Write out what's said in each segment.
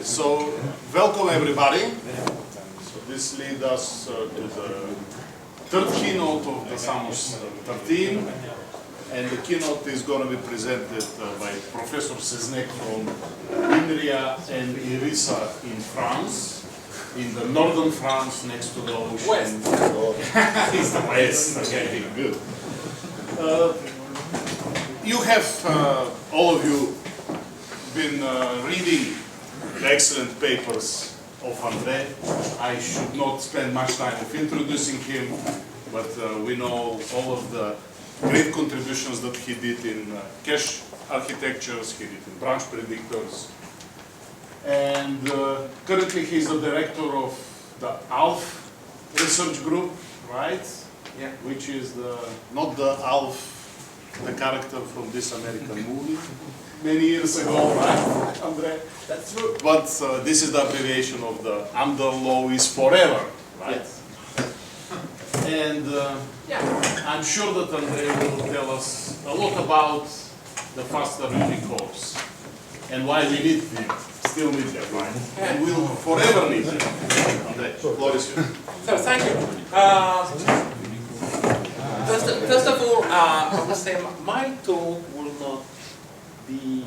So, welcome everybody. So this leads us to the third keynote of the SAMOS 13. And the keynote is going to be presented by Professor Seznec from INRIA and IRISA in France, in the northern France next to the ocean. West. It's the west. Okay, good. You have, all of you, been reading the excellent papers of André. I should not spend much time of introducing him, but we know all of the great contributions that he did in cache architectures, he did in branch predictors. And currently he's the director of the ALF research group, right? Yeah. Which is not the ALF, the character from this American movie, many years ago, right, André? That's true. But this is the abbreviation of the "under law is forever," right? Yes. And I'm sure that André will tell us a lot about the faster Unicores and why we need them, still need them, right? And we'll forever need them. André, floor is yours. So thank you. First of all, I would say my talk will not be,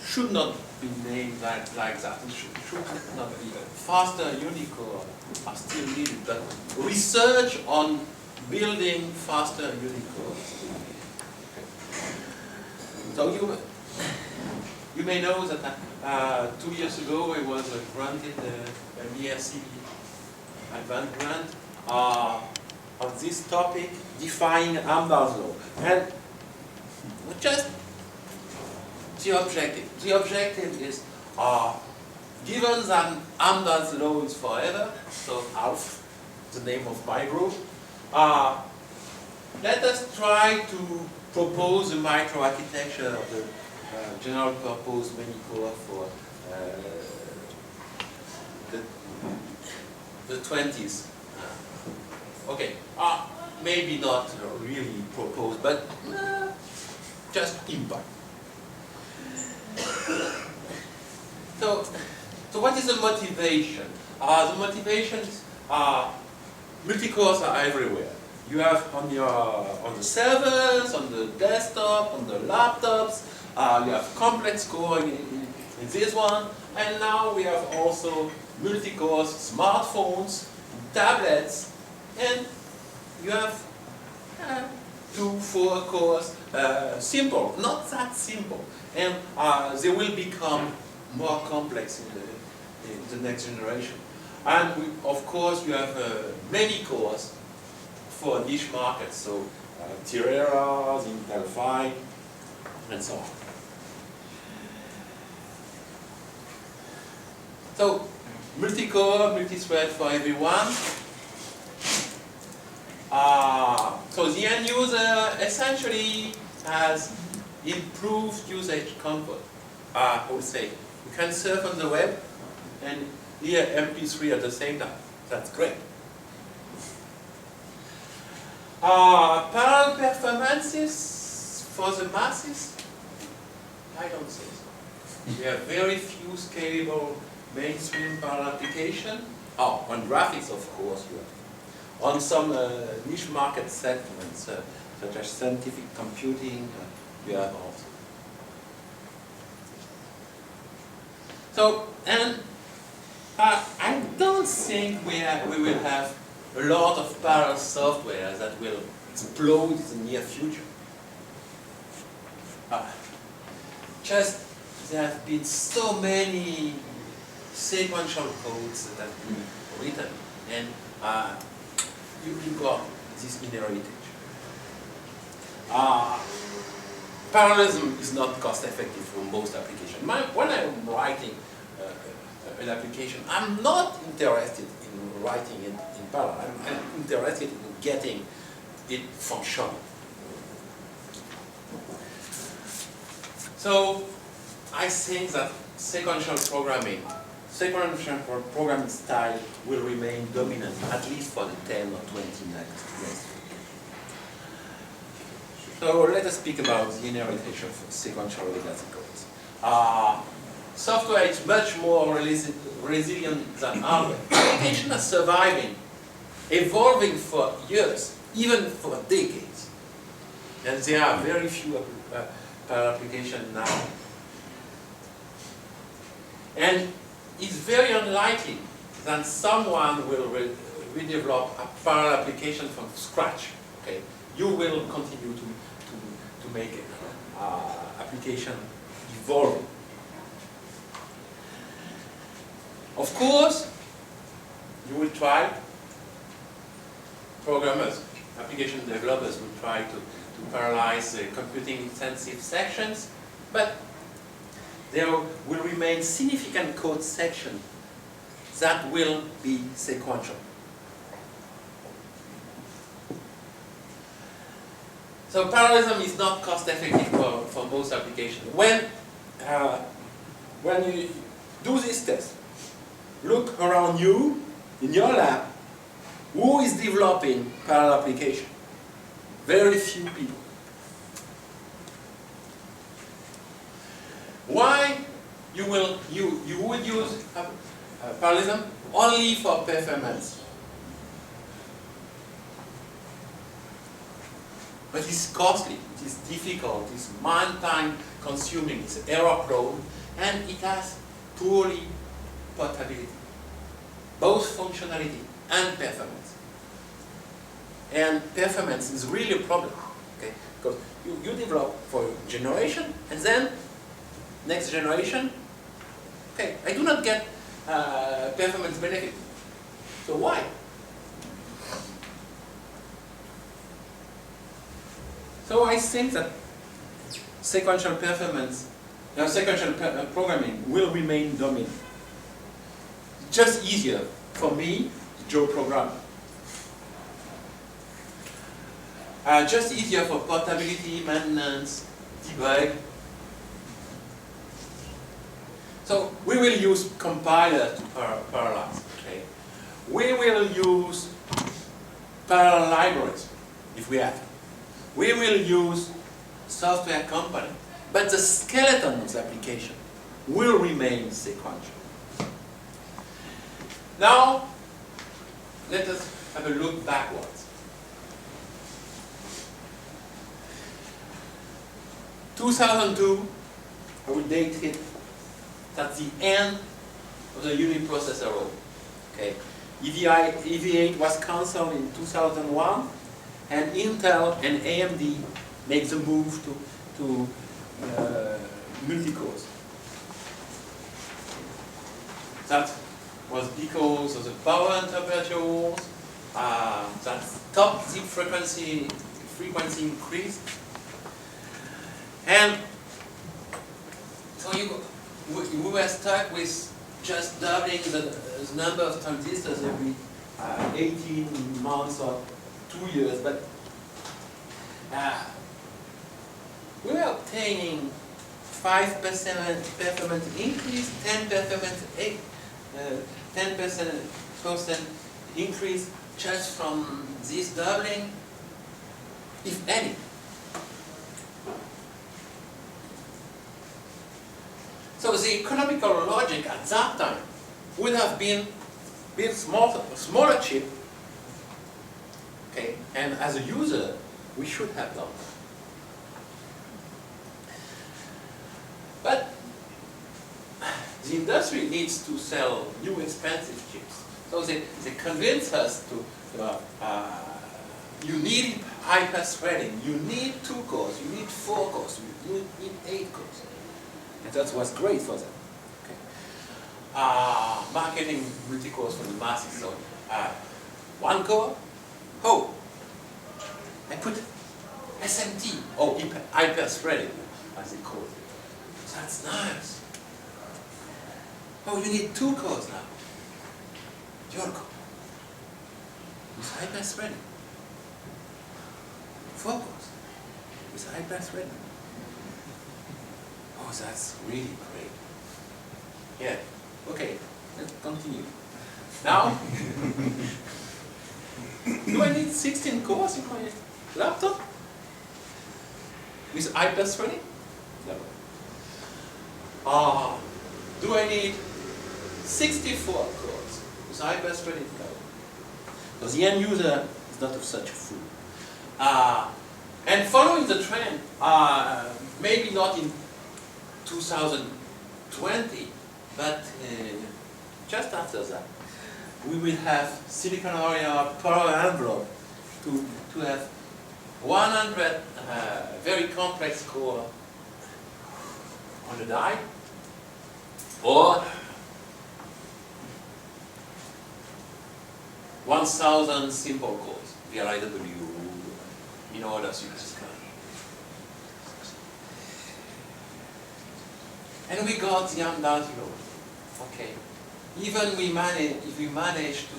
should not be named like that. It should not be faster Unicores are still needed, but research on building faster Unicores. So you may know that 2 years ago I was granted a BSc advanced grant on this topic, defining Amdahl's law. And just the objective. The objective is, given that Amdahl's law is forever, so ALF, the name of my group, let us try to propose a microarchitecture of the general purpose many core for the 20s. Okay, maybe not really proposed, but just impact. So what is the motivation? The motivations are multicores are everywhere. You have on the servers, on the desktop, on the laptops. You have complex core in this one, and now we have also multicores, smartphones, tablets, and you have 2, 4 cores. Simple, not that simple, and they will become more complex in the next generation. And of course, you have many cores for niche markets, so Tirera, Intel 5, and so on. So, multi-core, multi-thread for everyone. So the end user essentially has improved usage comfort. I would say you can surf on the web and hear MP3 at the same time. That's great. Parallel performances for the masses? I don't say so. We have very few scalable mainstream parallel application. On graphics, of course, you have. On some niche market segments, such as scientific computing, you have also. So, and I don't think we will have a lot of parallel software that will explode in the near future. Just there have been so many sequential codes that have been written, and you got this inheritage. Parallelism is not cost effective for most applications. When I'm writing an application, I'm not interested in writing it in parallel. I'm interested in getting it functional. So I think that sequential programming style will remain dominant, at least for the 10 or 20 next years. So let us speak about the inheritation of sequential legacy codes. software is much more resilient than hardware. Applications are surviving, evolving for years, even for decades. And there are very few applications now. And it's very unlikely that someone will redevelop a parallel application from scratch. Okay, you will continue to make application evolve. Of course, you will try. Programmers, application developers will try to parallelize the computing-intensive sections, but there will remain significant code sections that will be sequential. So parallelism is not cost-effective for most applications. When you do this test, look around you in your lab. Who is developing parallel application? Very few people. Why you would use parallelism only for performance? But it's costly, it is difficult, it's time consuming, it's error prone, and it has poorly portability, both functionality and performance. And performance is really a problem, okay? Because you develop for generation, and then next generation, okay, I do not get performance benefit. So why? So I think that sequential performance, sequential programming will remain dominant. Just easier for me, Joe programmer. Just easier for portability, maintenance, debug. So we will use compiler to parallelize. Okay? We will use parallel libraries if we have. We will use software component, but the skeleton of the application will remain sequential. Now, let us have a look backwards. 2002, I will date it at the end of the uniprocessor role. Okay, EV8 was cancelled in 2001, and Intel and AMD make the move to multi-cores. That was because of the power temperatures, that top zip frequency increased. And so we were stuck with just doubling the number of transistors every 18 months or 2 years, but we were obtaining 5% performance increase, 10% increase just from this doubling, if any. So the economical logic at that time would have been build smaller chip, okay, and as a user, we should have done that. But the industry needs to sell new expensive chips. So they convince us you need hyper-threading, you need 2 cores, you need 4 cores, you need 8 cores. And that was great for them. Okay. Marketing multi-cores for the masses. So 1 core, oh, I put SMT, or hyper-threading, as they call it. That's nice. Oh, you need 2 cores now. Dual core. With hyper-threading. 4 cores. With hyper-threading. Oh, that's really great. Yeah, okay, let's continue. Now, do I need 16 cores in my laptop? With hyper-threading? No. do I need 64 cores with hyper-threaded code? Because the end user is not such a fool. And following the trend, maybe not in 2020, but just after that, we will have silicon area power envelope to have 100 very complex core on the die, or 1,000 simple cores, VLIW, in order to use code. And we got the untitled. Okay. Even if we manage to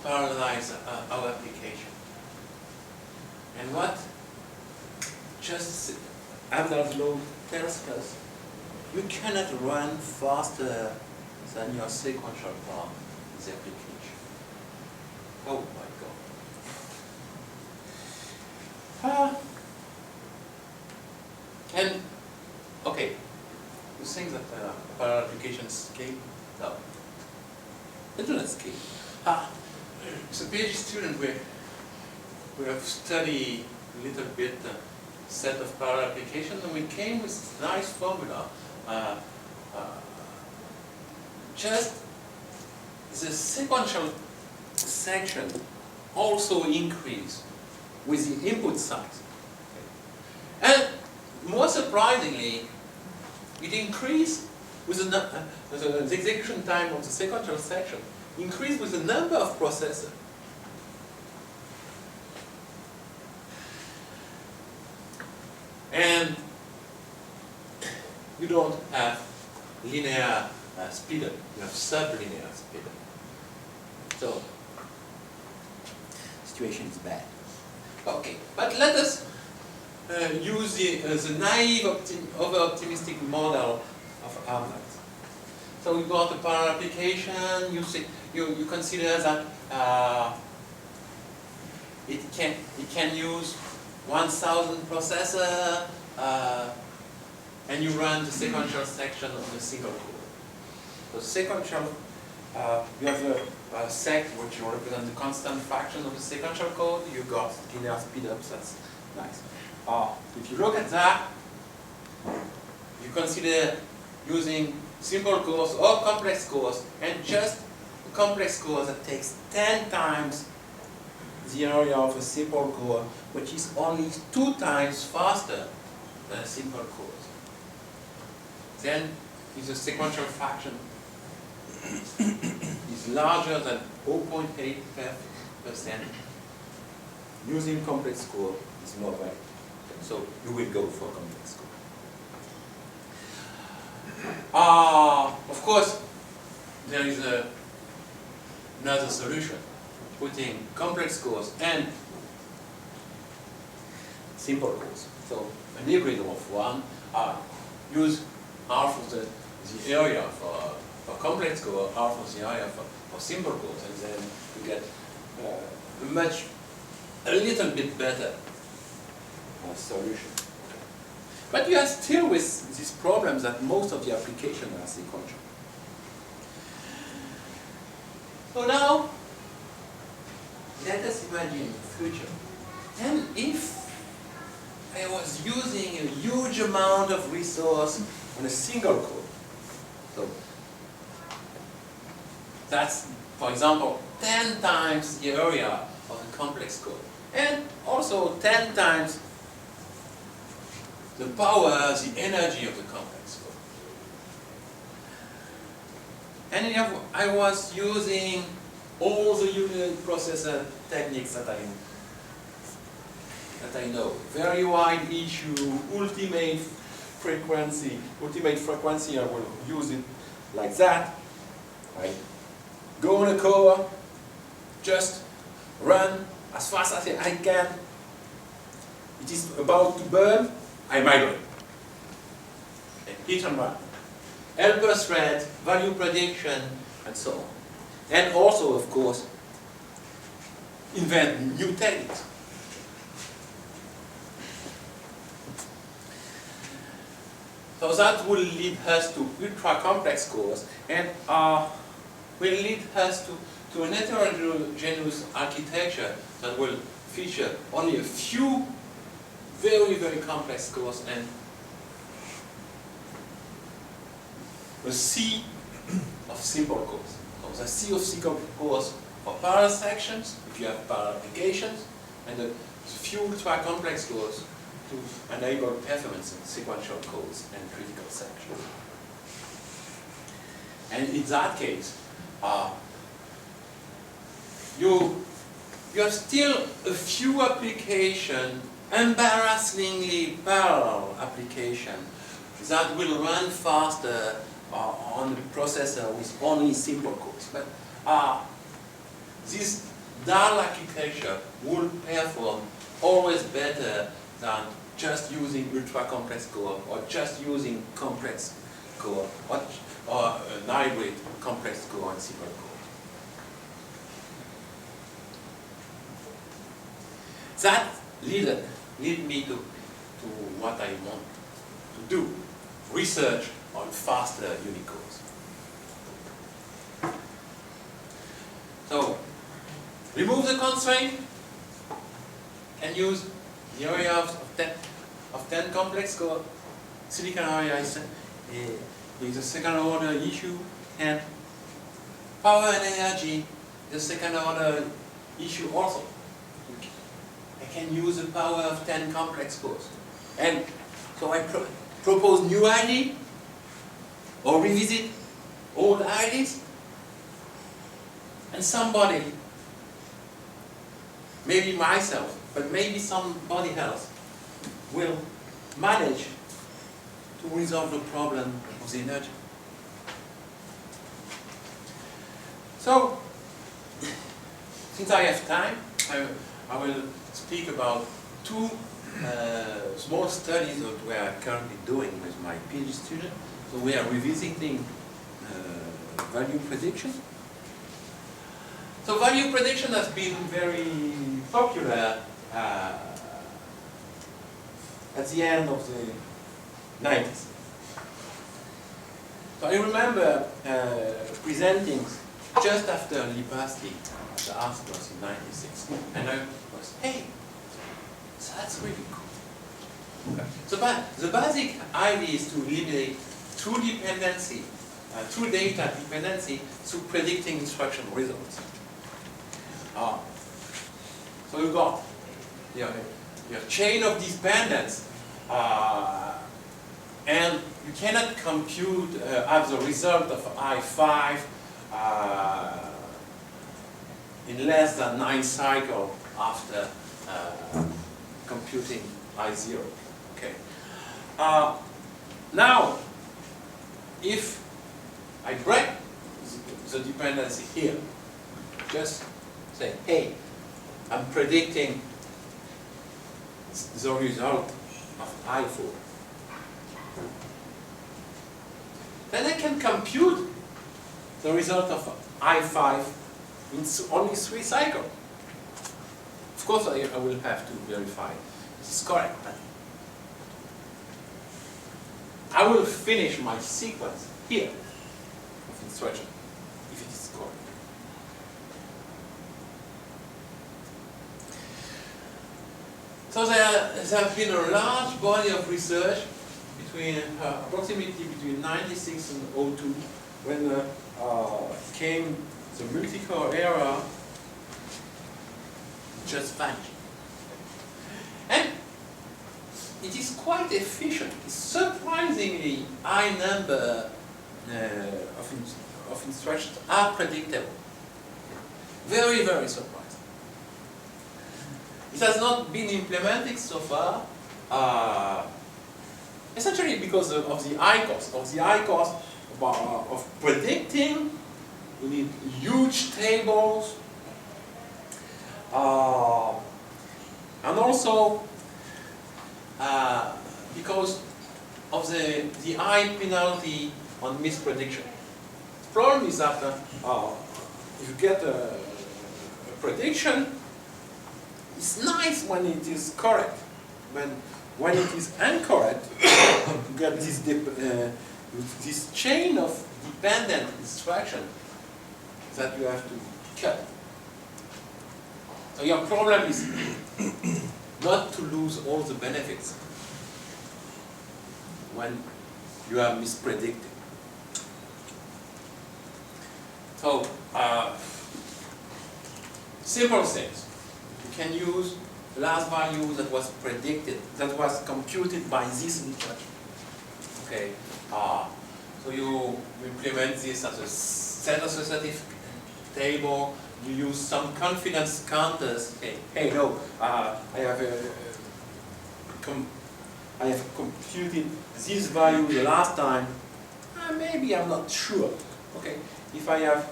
parallelize our application. And what just Amdahl's law tells us, you cannot run faster than your sequential part of the application. Oh my God. And okay, you think that parallel applications scale? No. They do not scale. So PhD student, we have studied a little bit set of parallel applications, and we came with this nice formula. Just the sequential section also increase with the input size. And more surprisingly, it increased with the execution time of the sequential section increased with the number of processors. And you don't have linear speedup, you have sublinear speedup. So, situation is bad. Okay, but let us use the naive, over-optimistic model of Amdahl. So we got a parallel application. You consider that it can use 1,000 processor, and you run the sequential section on a single core. So sequential, you have a sec which will represent the constant fraction of the sequential code. You got linear speedups. That's nice. If you look at that, you consider using simple cores or complex cores, and just a complex core that takes 10 times the area of a simple core, which is only 2 times faster than a simple core. Then, if the sequential fraction is larger than 0.8%, using complex core is more valuable. So you will go for complex core. Of course, there is another solution, putting complex cores and simple cores. So an hybrid of one, use half of the area for complex core, half of the area for simple cores, and then you get a little bit better solution. But you are still with this problem that most of the applications are sequential. So now, let us imagine the future. And if I was using a huge amount of resource on a single core, so that's, for example, 10 times the area of a complex core, and also 10 times the power, the energy of the complex core. And I was using all the unit processor techniques that I know. Very wide issue, ultimate frequency. Ultimate frequency, I will use it like that. Right? Go on a core, just run as fast as I can. It is about to burn, I migrate. Hit and run. Helper thread, value prediction, and so on. And also, of course, invent new techniques. So So that will lead us to ultra-complex cores, and will lead us to an heterogeneous architecture that will feature only a few very, very complex cores and a sea of simple cores. So the sea of simple cores for parallel sections, if you have parallel applications, and the few ultra-complex cores to enable performance in sequential codes and critical sections. And in that case, you have still a few applications, embarrassingly parallel applications, that will run faster on the processor with only simple cores. But this dual architecture will perform always better than just using ultra-complex core or just using complex core or an hybrid complex core and simple core. That lead me to what I want to do, research on faster Unicores. So, remove the constraint and use the area of 10 complex core. Silicon area is a second order issue, and power and energy is a second order issue also. I can use the power of 10 complex cores. And so I propose new ID or revisit old IDs, and somebody, maybe myself, but maybe somebody else, will manage to resolve the problem of the energy. So, since I have time, I will speak about two small studies that we are currently doing with my PhD student. So we are revisiting value prediction. So value prediction has been very popular at the end of the 90s. So I remember presenting just after Lee Pasty, the articles in 96, and I was, hey, that's really cool. Okay. So the basic idea is to eliminate true dependency, true data dependency through predicting instruction results. So you've got your chain of dependence, and you cannot compute as a result of I5 in less than 9 cycles after computing I0. Okay. Now, if I break the dependency here, just say, hey, I'm predicting the result of I4. Then I can compute the result of I5 in only 3 cycles. Of course, I will have to verify this is correct. But I will finish my sequence here of instruction if it is correct. So there has been a large body of research between approximately between 96 and 02, when came the multi-core era, just vanished. And it is quite efficient. It's surprisingly high number of instructions are predictable. Very, very surprising. It has not been implemented so far, essentially because of the high cost. Of predicting, you need huge tables, and also because of the high penalty on misprediction. The problem is that if you get a prediction, it's nice when it is correct. when it is anchored, you get this chain of dependent instruction that you have to cut. So your problem is not to lose all the benefits when you are mispredicting. So, simple things. You can use the last value that was predicted, that was computed by this instruction. Okay. So you implement this as a set associative table. You use some confidence counters. Hey, no, I have computed this value the last time. Maybe I'm not sure. Okay, if I have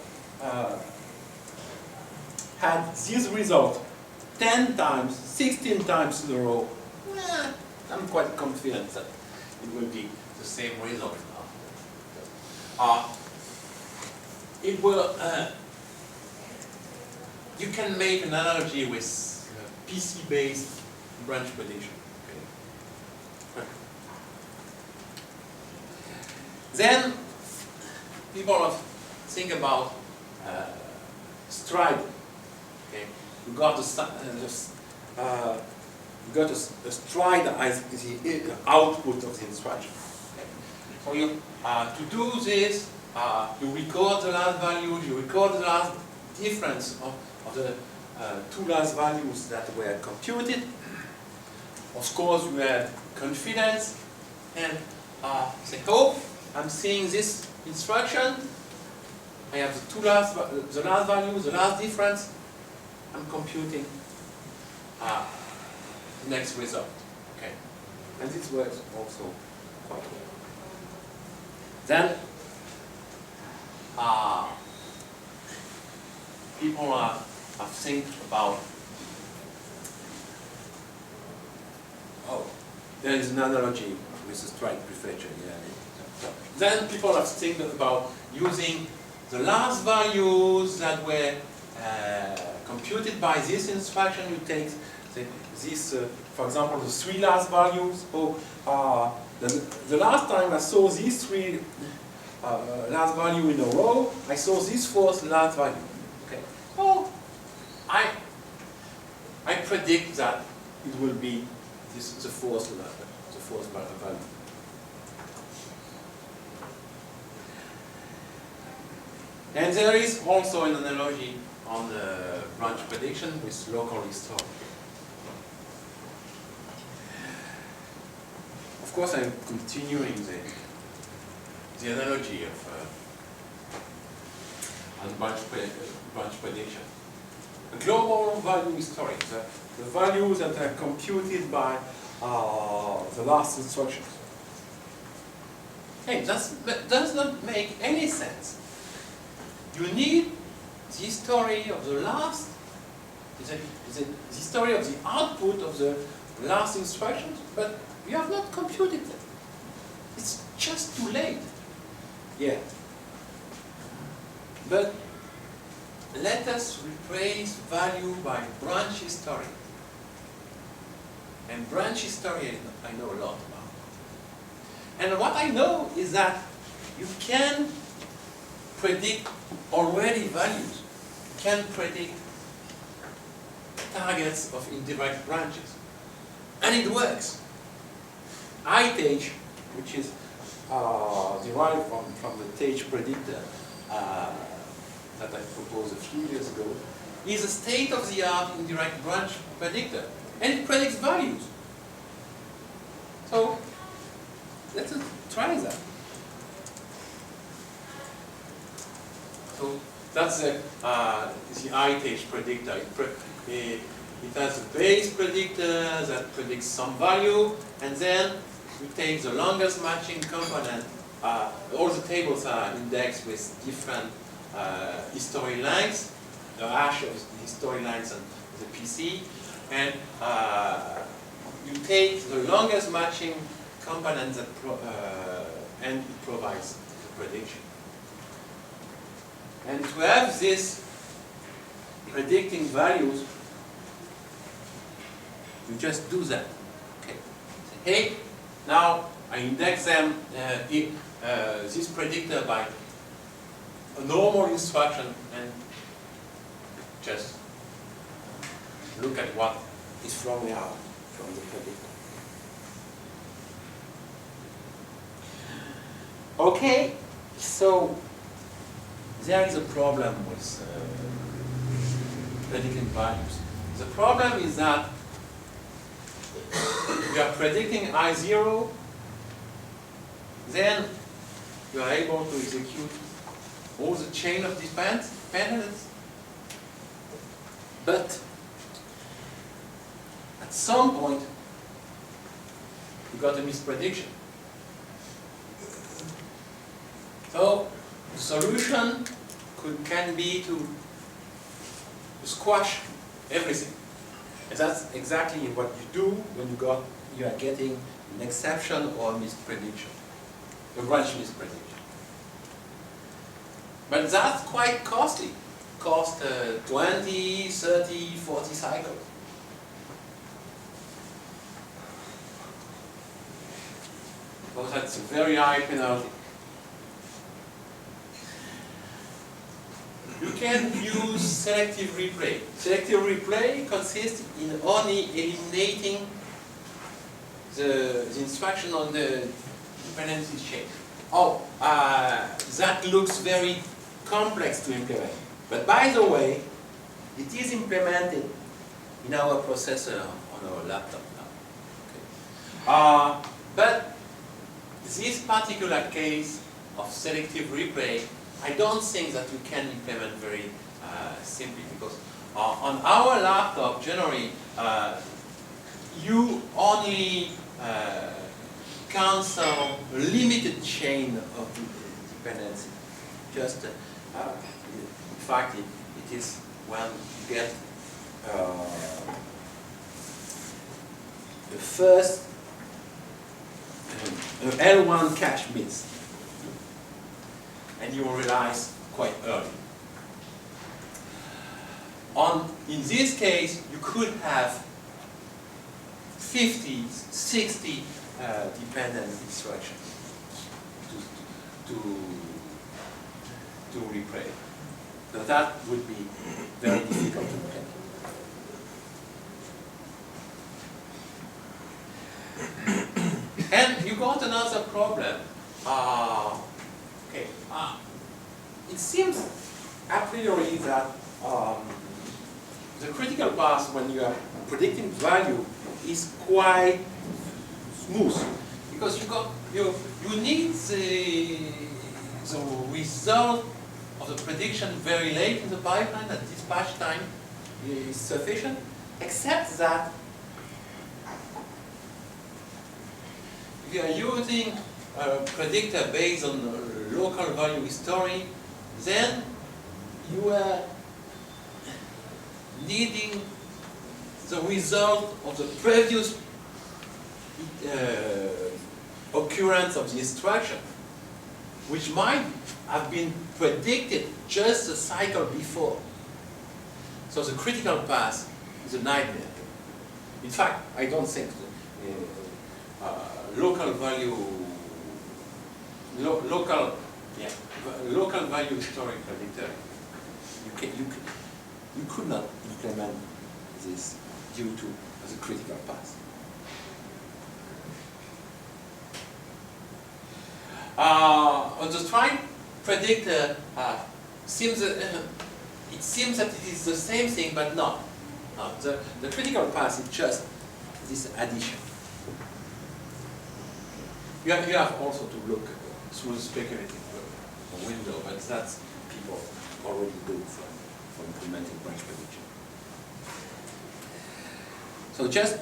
had this result 10 times, 16 times in a row, I'm quite confident that it will be the same result. It will. You can make an analogy with PC-based branch prediction. Okay. Then people think about stride. Okay, you got a stride as the output of the instruction. Okay. So you to do this, you record the last values, you record the last difference of the two last values that were computed. Of course, you have confidence and say, oh, I'm seeing this instruction. I have the last value, the last difference. I'm computing the next result. Okay, and this works also quite well. Then people are thinking about, there is an analogy with the strike prefetcher. Yeah. Then people are thinking about using the last values that were computed by this instruction. You take this, for example, the three last values. The last time I saw these three last value in a row, I saw this fourth last value. Okay. Oh, I predict that it will be the fourth value. And there is also an analogy on the branch prediction with local history. Of course, I'm continuing the analogy of branch prediction. A global value history, the values that are computed by the last instructions. Hey, that does not make any sense. You need the history of the last, the history of the output of the last instructions, but you have not computed it. It's just too late. Yeah. But let us replace value by branch history. And branch history I know a lot about. And what I know is that you can predict already values. You can predict targets of indirect branches. And it works. ITage, which is derived from the Tage predictor that I proposed a few years ago, is a state-of-the-art indirect branch predictor. And it predicts values. So, let's try that. So, that's the ITage predictor. It has a base predictor that predicts some value, and then you take the longest matching component. All the tables are indexed with different history lengths, the hash of the history lengths and the PC, and you take the longest matching component that and it provides the prediction. And to have this predicting values, you just do that. Okay. hey, now I index them, this predictor by a normal instruction and just look at what is flowing out from the predictor. Okay, so there is a problem with predicting values. The problem is that you are predicting I0, then you are able to execute all the chain of dependence, but at some point you got a misprediction. So the solution can be to squash everything. And that's exactly what you do when you are getting an exception or a misprediction, a branch misprediction. But that's quite costly. Cost 20, 30, 40 cycles. So that's a very high penalty. You can use selective replay. Selective replay consists in only eliminating the instruction on the dependency chain. Oh, that looks very complex to implement. But by the way, it is implemented in our processor on our laptop now. Okay. But this particular case of selective replay, I don't think that we can implement very simply, because on our laptop, generally, you only cancel a limited chain of dependency. Just, in fact, it is when you get the first L1 cache miss, and you will realize quite early. In this case, you could have 50, 60 dependent instructions to replay. So that would be very difficult to implement. And you got another problem. Okay. It seems a priori that the critical path when you are predicting value is quite smooth, because you need the result of the prediction very late in the pipeline, that dispatch time is sufficient, except that if you are using a predictor based on local value history, then you are needing the result of the previous occurrence of the instruction, which might have been predicted just a cycle before. So the critical path is a nightmare. In fact, I don't think local value history predictor, you could not implement this due to the critical path. On the strike predictor, it seems that it is the same thing, but not. The critical path is just this addition. You have also to look through the speculative window, but that's people already do for implementing branch prediction. So just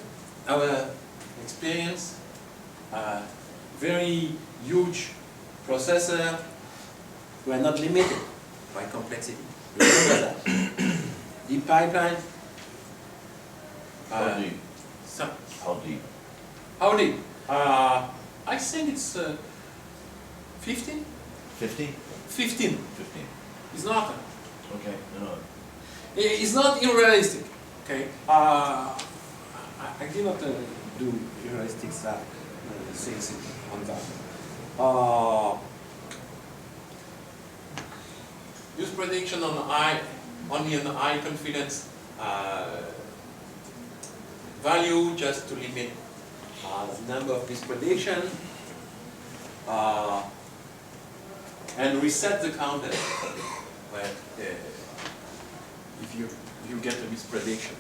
our experience, very huge processor, we are not limited by complexity. Remember that. Deep pipeline. How deep? How deep? How deep? I think it's 15? 50? 15. 15. It's not. Okay, no. It's not unrealistic. Okay. I did not do heuristics that things on that. Use prediction on only an high confidence value just to limit the number of misprediction, and reset the counter when if you get a misprediction.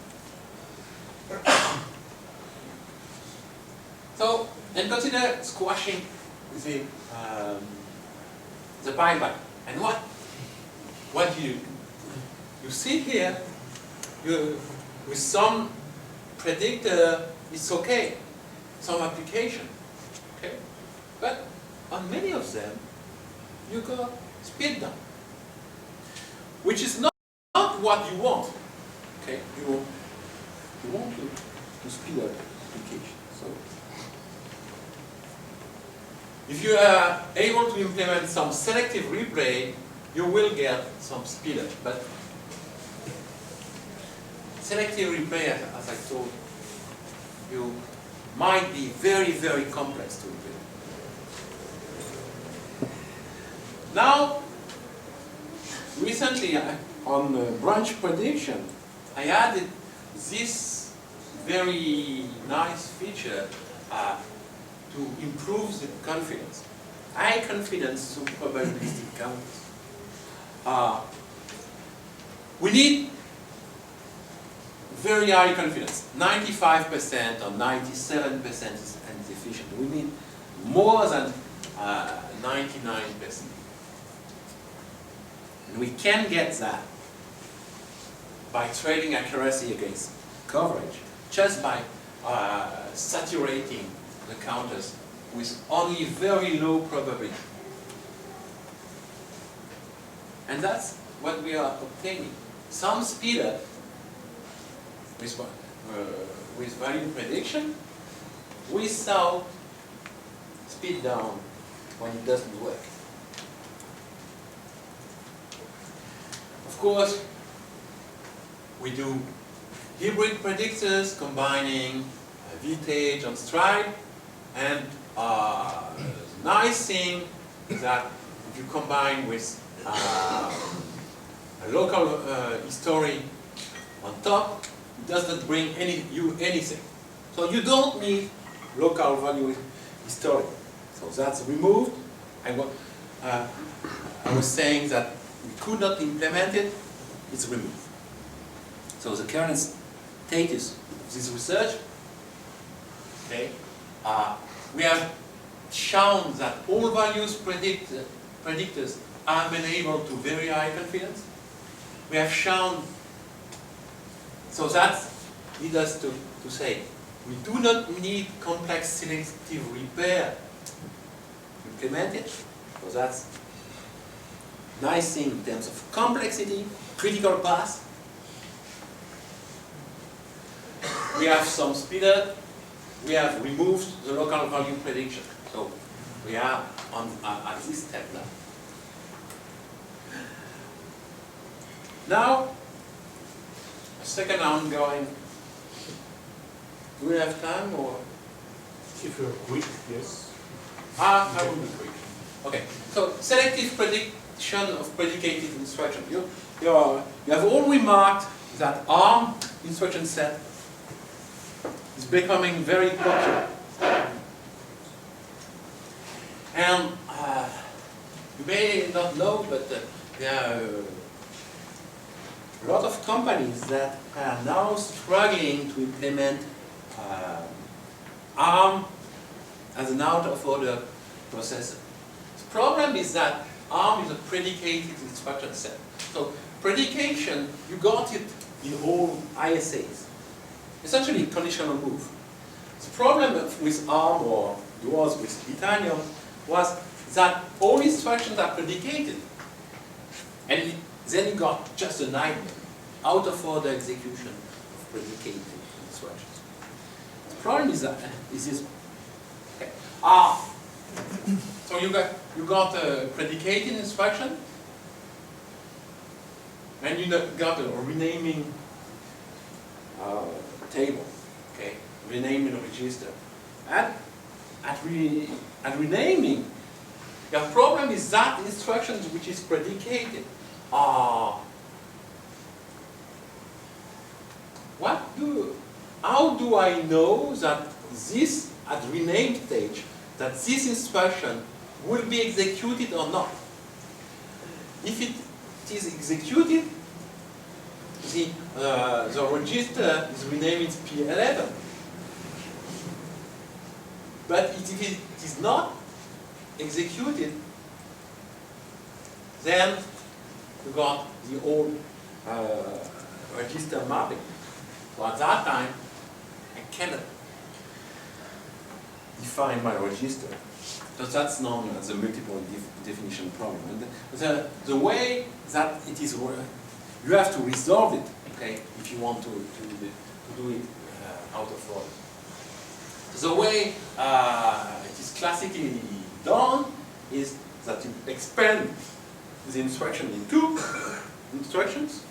So, and consider squashing the pipeline. And what you see here, with some predictor, it's okay, some application, okay? But on many of them, you got speed down, which is not what you want, okay? You want to speed up application. So, if you are able to implement some selective replay, you will get some speed up. But selective replay, as I told you, might be very, very complex to implement. Now, recently on branch prediction, I added this very nice feature to improve the confidence. High confidence to probabilistic counters. We need very high confidence. 95% or 97% is insufficient. We need more than 99%. And we can get that by trading accuracy against coverage, just by saturating the counters with only very low probability. And that's what we are obtaining. Some speed up with value prediction without speed down when it doesn't work. Of course, we do hybrid predictors combining Vintage and Stride, and the nice thing is that if you combine with a local history on top, it doesn't bring you anything. So you don't need local value history. So that's removed. And what I was saying that we could not implement it, it's removed. So the current status of this research, okay, we have shown that all values predictors are amenable to very high confidence. We have shown, so that leads us to say, we do not need complex selective repair to implement it. So that's nice thing in terms of complexity, critical path. We have some speed up. We have removed the local value prediction. So we are at this step now. Now, a second ongoing. Do we have time or? If you're quick, yes. I will be quick. Okay. So selective prediction of predicated instruction. You have all remarked that ARM instruction set is becoming very popular. And you may not know, but there are a lot of companies that are now struggling to implement ARM as an out-of-order processor. The problem is that ARM is a predicated instruction set. So predication, you got it in all ISAs. Essentially conditional move. The problem with ARM, or it was with Itanium, was that all instructions are predicated. And then you got just a nightmare, out-of-order execution of predicated instructions. The problem is that is this. Okay. So you got a predicated instruction, and you got a renaming table. Okay. renaming register. At renaming, the problem is that instruction which is predicated. How do I know that this, at rename stage, that this instruction will be executed or not? If it is executed, the register is renamed P11. But if it is not executed, then we got the old register mapping. So at that time, I cannot define my register. So that's known as a multiple definition problem. And the way that it is, you have to resolve it, okay, if you want to do it out of order. The way it is classically done is that you expand the instruction in two instructions.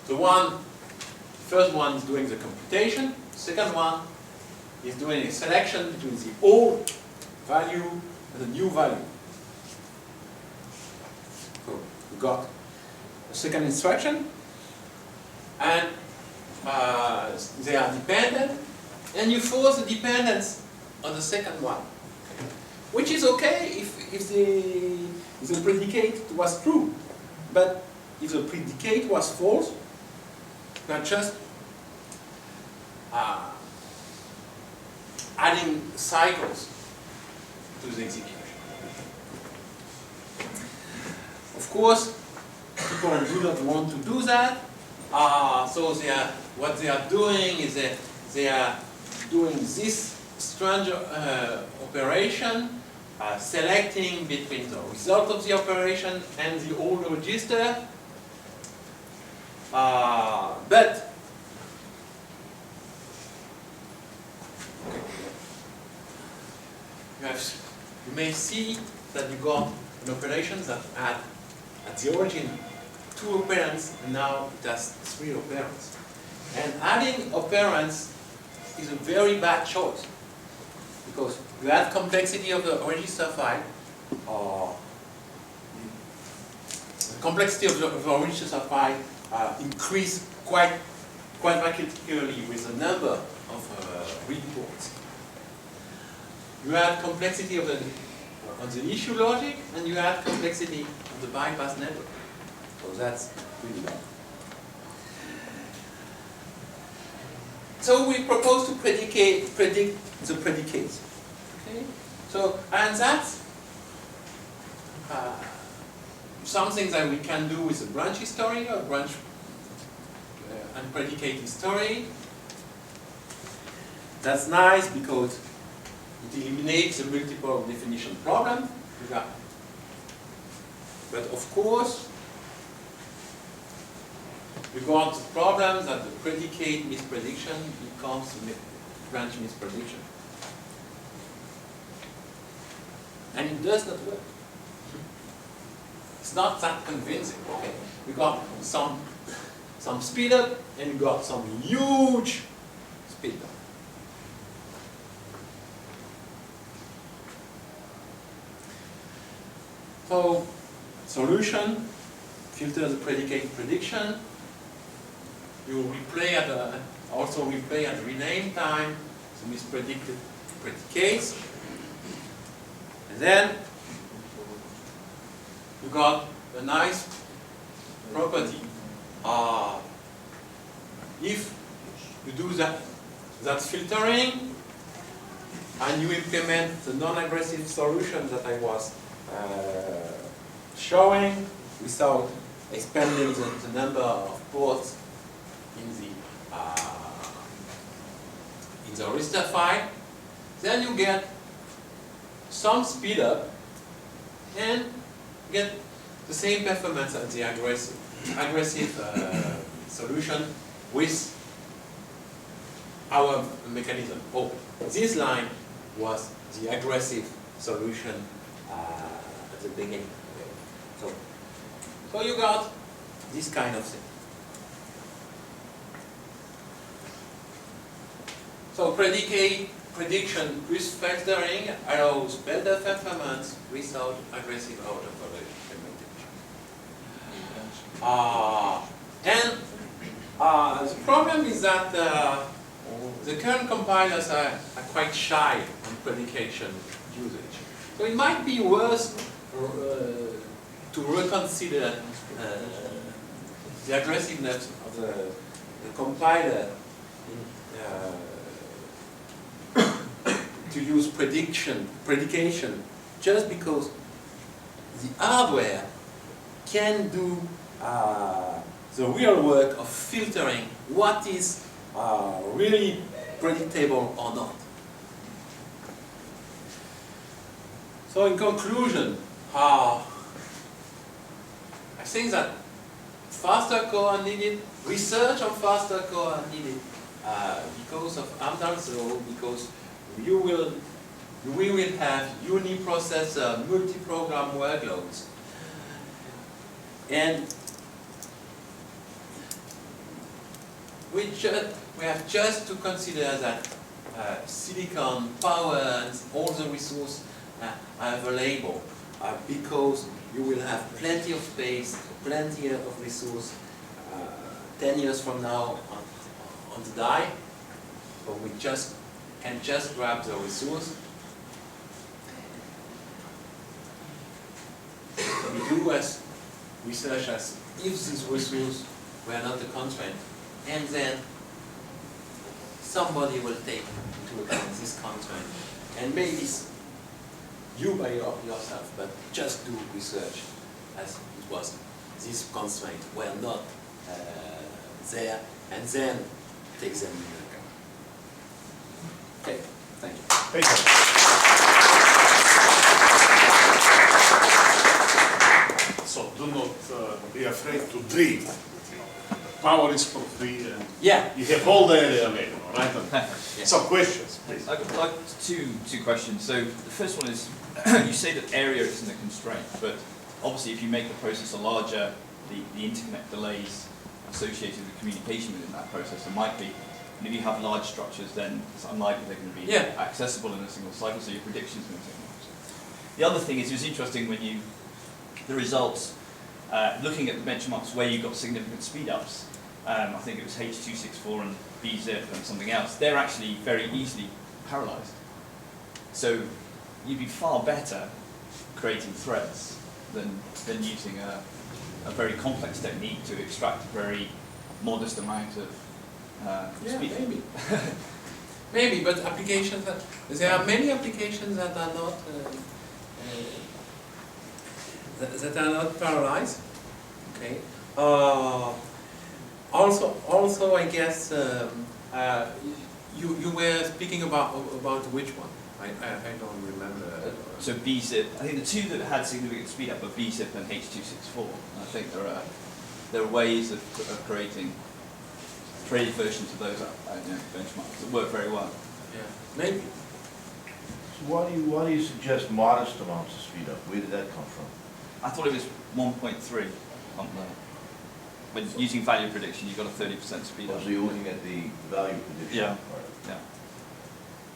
The first one is doing the computation. The second one is doing a selection between the old value and the new value. So we got a second instruction, and they are dependent, and you force the dependence on the second one, which is okay if the predicate was true, but if the predicate was false, you are just adding cycles to the execution. Of course, people do not want to do that, so what they are doing is they are doing this strange operation, selecting between the result of the operation and the old register. But you may see that you got an operation that had at the origin 2 operands, and now it has 3 operands. And adding operands is a very bad choice, because you add complexity of the register file, the complexity of the register file increase quite rapidly with the number of read ports. You add complexity of the issue logic, and you add complexity of the bypass network. So that's really bad. So we propose to predict the predicates. Okay? So, and that's something that we can do with a branch history or branch and predicate history. That's nice because it eliminates the multiple definition problem. But of course, we got the problem that the predicate misprediction becomes branch misprediction. And it does not work. It's not that convincing. Okay? We got some speed up, and we got some huge speed up. So, solution, filter the predicate prediction. You replay also replay at rename time the mispredicted predicates. And then you got a nice property. If you do that filtering and you implement the non-aggressive solution that I was showing without expanding the number of ports in the register file, then you get some speed up and get the same performance as the aggressive solution with our mechanism. Oh, this line was the aggressive solution at the beginning. Okay. So you got this kind of thing. So prediction plus filtering allows better performance without aggressive out of implementation. And the problem is that the current compilers are quite shy on predication usage. So it might be worth to reconsider the aggressiveness of the compiler to use predication just because the hardware can do the real work of filtering what is really predictable or not. So in conclusion, I think that faster core are needed, research on faster core are needed because of Amdahl's law, because you will have uniprocessor, multi-program workloads. And we have just to consider that silicon, power, and all the resources are available because you will have plenty of space, plenty of resource 10 years from now on the die. So we can just grab the resource. We do as research as if this resource were not a constraint, and then somebody will take into account this constraint, and maybe you by yourself, but just do research as it was. These constraints were not there, and then take them into account. Okay, thank you. Thank you. So do not be afraid to dream. Power is for free, and Yeah. you have all the area available, right? Yeah. Some questions, please. I've got two questions. So the first one is, you say that area isn't a constraint, but obviously if you make the processor larger, the interconnect delays associated with communication within that processor might be. And if you have large structures, then it's unlikely they're going to be accessible in a single cycle, so your predictions are going to take longer. The other thing is, it was interesting when the results, looking at the benchmarks where you got significant speed-ups, I think it was H.264 and bzip and something else, they're actually very easily parallelized. So you'd be far better creating threads than using a very complex technique to extract a very modest amount of speed. Maybe. Maybe, but applications there are many applications that are not parallelized. Okay. Also, I guess you were speaking about which one? I don't remember. So bzip, I think the two that had significant speed up are bzip and H.264. And I think there are ways of creating trade versions of those benchmarks that work very well. Yeah, maybe. So why do you suggest modest amounts of speed up? Where did that come from? I thought it was 1.3 on the. When using value prediction, you've got a 30% speed up. So you're looking at the value prediction Yeah. part. Yeah.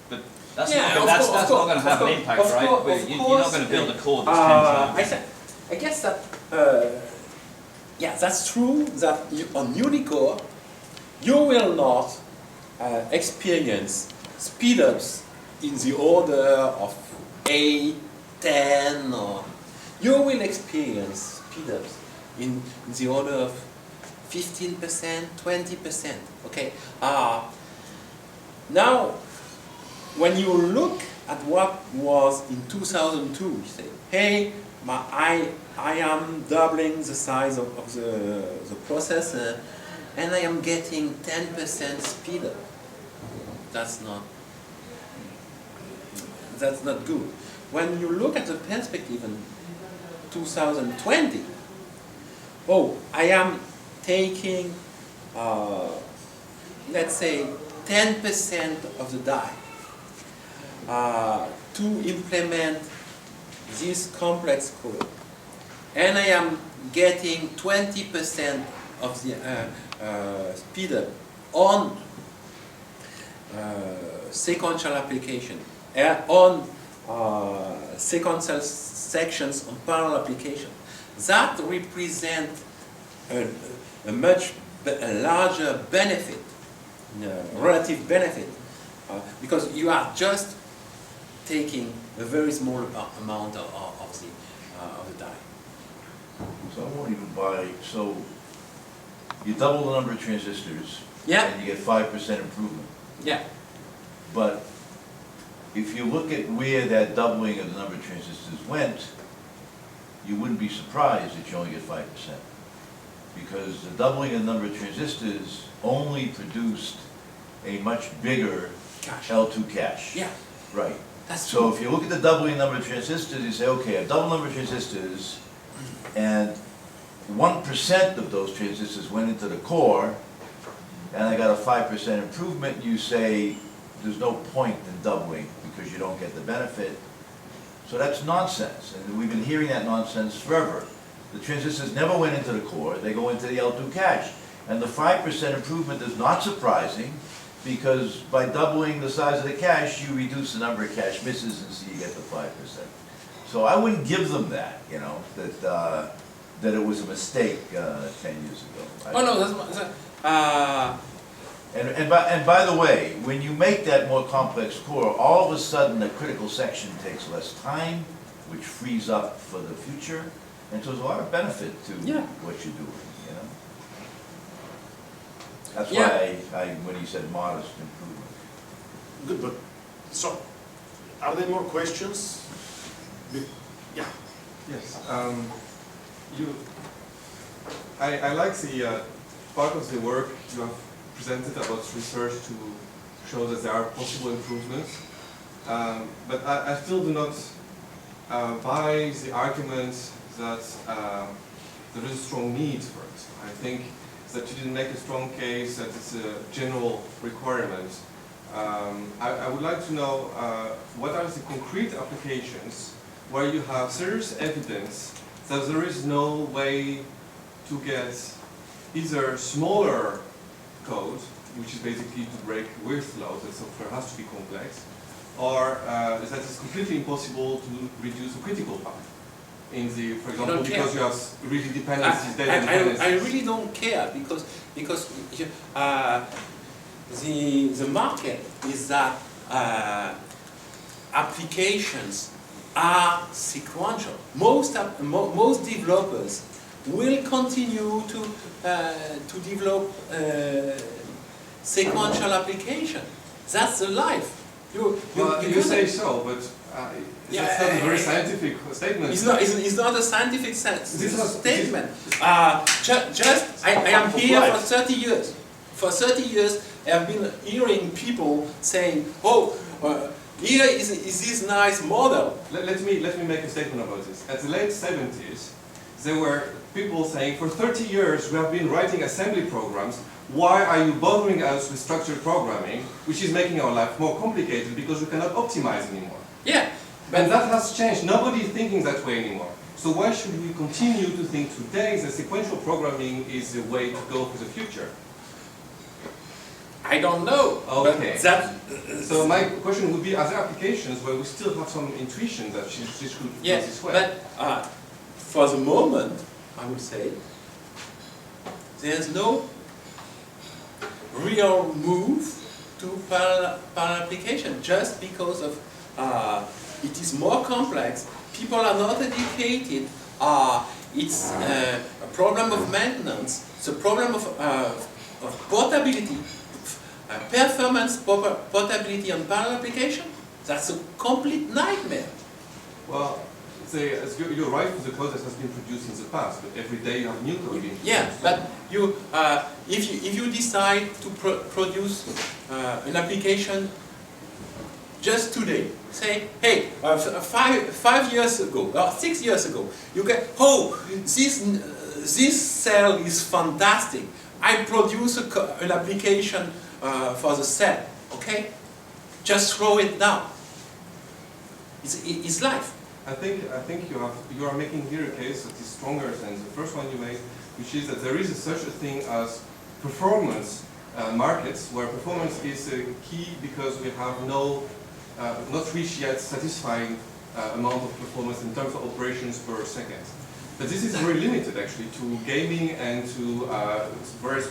But that's Yeah, not going to have an impact, right? You're not going to build a core that's 10 times. I guess that, yeah, that's true that on Unicore, you will not experience speedups in the order of 8, 10, or you will experience speedups in the order of 15%, 20%. Okay. Now, when you look at what was in 2002, you say, hey, I am doubling the size of the processor, and I am getting 10% speed up. That's not good. When you look at the perspective in 2020, I am taking, let's say, 10% of the die to implement this complex code, and I am getting 20% of the speed up on sequential application on sequential sections on parallel application. That represents a much larger benefit, relative benefit, because you are just taking a very small amount of the die. So I won't even buy, so you double the number of transistors. Yeah. And you get 5% improvement. Yeah. But if you look at where that doubling of the number of transistors went, you wouldn't be surprised that you only get 5%. Because the doubling of the number of transistors only produced a much bigger Cache. L2 cache. Yeah. Right. That's So true. if you look at the doubling number of transistors, you say, okay, a double number of transistors, and 1% of those transistors went into the core, and I got a 5% improvement, you say, there's no point in doubling because you don't get the benefit. So that's nonsense, and we've been hearing that nonsense forever. The transistors never went into the core, they go into the L2 cache. And the 5% improvement is not surprising, because by doubling the size of the cache, you reduce the number of cache misses, and so you get the 5%. So I wouldn't give them that, you know, that it was a mistake 10 years ago. Oh no, that's And by the way, when you make that more complex core, all of a sudden the critical section takes less time, which frees up for the future, and so there's a lot of benefit to what you're doing, you know? That's why when you said modest improvement. Good, but, so, are there more questions? Yeah. Yes. I like the part of the work you have presented about research to show that there are possible improvements. But I still do not buy the argument that there is a strong need for it. I think that you didn't make a strong case that it's a general requirement. I would like to know what are the concrete applications where you have serious evidence that there is no way to get either smaller code, which is basically to break width load, that software has to be complex, or that it's completely impossible to reduce the critical path. In the, for example, because you have really dependencies, data dependencies. I really don't care because the market is that applications are sequential. Most developers will continue to develop sequential application. That's the life. You say so, but that's not a very scientific statement. It's not a scientific statement. I am here for 30 years. For 30 years, I have been hearing people saying, "Oh, here is this nice model." Let me make a statement about this. At the late 70s, there were people saying, "For 30 years, we have been writing assembly programs. Why are you bothering us with structured programming, which is making our life more complicated because we cannot optimize anymore?" Yeah. And that has changed. Nobody is thinking that way anymore. So why should we continue to think today that sequential programming is the way to go for the future? I don't know. Okay. So my question would be, are there applications where we still have some intuition that this could go this way? But for the moment, I would say, there's no real move to parallel application just because of it is more complex. People are not educated. It's a problem of maintenance. It's a problem of portability, performance portability on parallel application. That's a complete nightmare. Well, you're right for the code that has been produced in the past, but every day you have new code being produced. Yeah, but if you decide to produce an application just today, say, hey, 5 years ago, or 6 years ago, you get, oh, this cell is fantastic. I produce an application for the cell, okay? Just throw it down. It's life. I think you are making here a case that is stronger than the first one you made, which is that there is such a thing as performance markets where performance is key because we have not reached yet satisfying amount of performance in terms of operations per second. But this is very limited actually to gaming and to various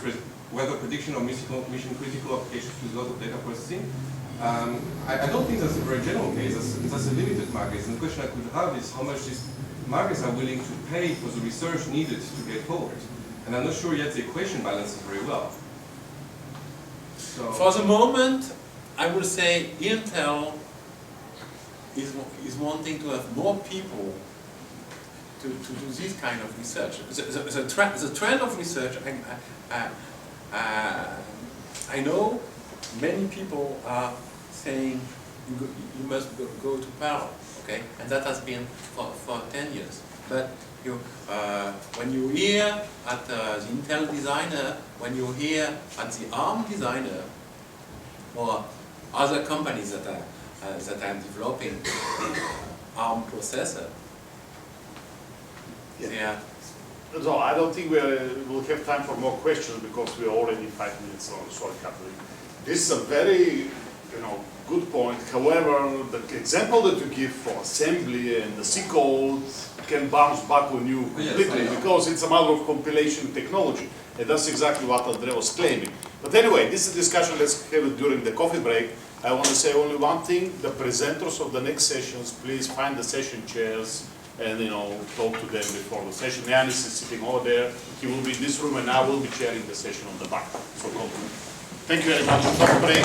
weather prediction or mission critical applications with a lot of data processing. I don't think that's a very general case, that's a limited market. And the question I could have is how much these markets are willing to pay for the research needed to get forward. And I'm not sure yet the equation balances very well. So For the moment, I would say Intel is wanting to have more people to do this kind of research. The trend of research, I know many people are saying you must go to parallel, okay? And that has been for 10 years. But when you hear at the Intel designer, when you hear at the ARM designer, or other companies that are developing ARM processor, yeah. So I don't think we'll have time for more questions because we're already 5 minutes on. Sorry, Kathleen. This is a very, good point. However, the example that you give for assembly and the C code can bounce back on you completely because it's a matter of compilation technology. And that's exactly what André was claiming. But anyway, this is a discussion, let's have it during the coffee break. I want to say only one thing. The presenters of the next sessions, please find the session chairs and talk to them before the session. Yanis is sitting over there. He will be in this room and I will be chairing the session on the back. So come to me. Thank you very much. Coffee break.